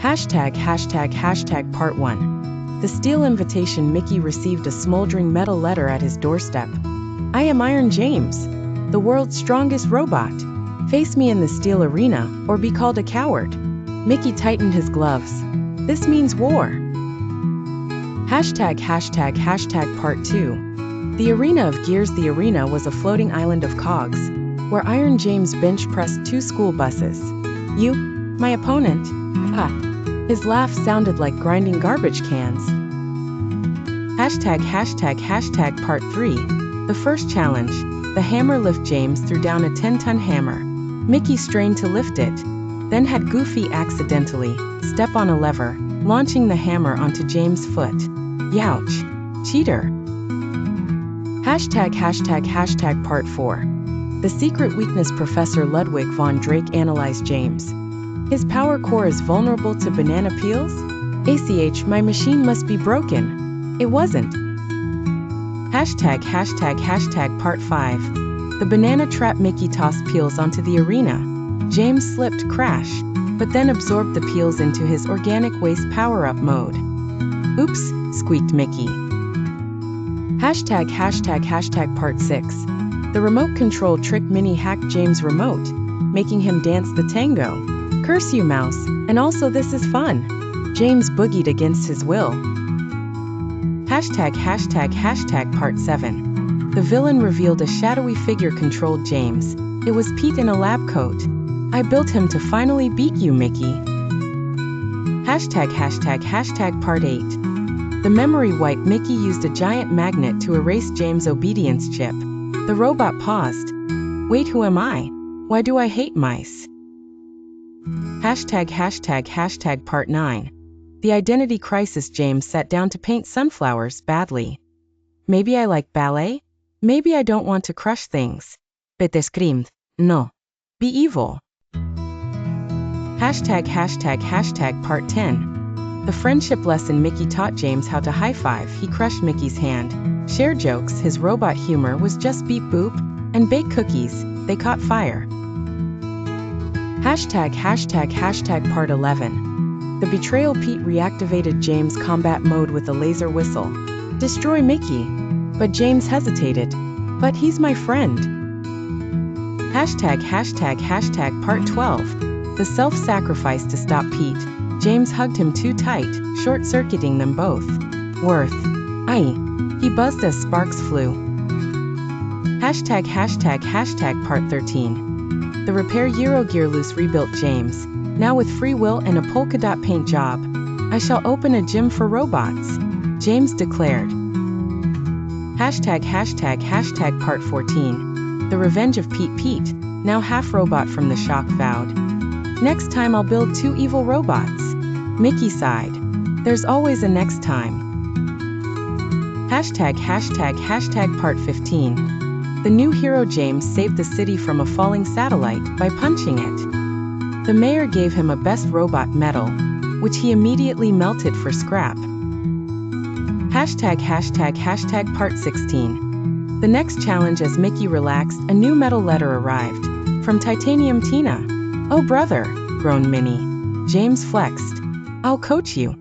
Hashtag part 1. The steel invitation. Mickey received a smoldering metal letter at his doorstep. I am Iron James, the world's strongest robot. Face me in the steel arena, or be called a coward. Mickey tightened his gloves. This means war. Hashtag part 2. The arena of gears. The arena was a floating island of cogs, where Iron James bench-pressed 2 school buses. You, my opponent? Ha! His laugh sounded like grinding garbage cans. Hashtag part 3. The first challenge. The hammer lift. James threw down a 10-ton hammer. Mickey strained to lift it, then had Goofy accidentally step on a lever, launching the hammer onto James' foot. Youch! Cheater! Hashtag part 4. The secret weakness. Professor Ludwig von Drake analyzed James. His power core is vulnerable to banana peels? My machine must be broken. It wasn't. Hashtag part 5. The banana trap. Mickey tossed peels onto the arena. James slipped, crash, but then absorbed the peels into his organic waste power-up mode. Oops, squeaked Mickey. Hashtag part 6. The remote control trick. Minnie hacked James' remote, making him dance the tango. Curse you, mouse, and also this is fun. James boogied against his will. Hashtag part 7. The villain revealed. A shadowy figure controlled James. It was Pete in a lab coat. I built him to finally beat you, Mickey. Hashtag part 8. The memory wipe. Mickey used a giant magnet to erase James' obedience chip. The robot paused. Wait, who am I? Why do I hate mice? Hashtag part 9. The identity crisis. James sat down to paint sunflowers badly. Maybe I like ballet? Maybe I don't want to crush things. Pete screamed. No. Be evil. Hashtag part 10. The friendship lesson. Mickey taught James how to high-five. He crushed Mickey's hand. Share jokes. His robot humor was just beep boop and bake cookies. They caught fire. Hashtag part 11. The betrayal. Pete reactivated James' combat mode with a laser whistle. Destroy Mickey. But James hesitated. But he's my friend. Hashtag part 12. The self-sacrifice. To stop Pete, James hugged him too tight, short-circuiting them both. Worth. Aye. He buzzed as sparks flew. Hashtag part 13. The repair. Gearloose rebuilt James, now with free will and a polka dot paint job. I shall open a gym for robots, James declared. Hashtag part 14. The revenge of Pete, now half robot from the shock, vowed. Next time I'll build 2 evil robots. Mickey sighed. There's always a next time. Hashtag part 15. The new hero. James saved the city from a falling satellite by punching it. The mayor gave him a best robot medal, which he immediately melted for scrap. Hashtag part 16. The next challenge. As Mickey relaxed, a new metal letter arrived. From Titanium Tina. Oh brother, groaned Minnie. James flexed. I'll coach you.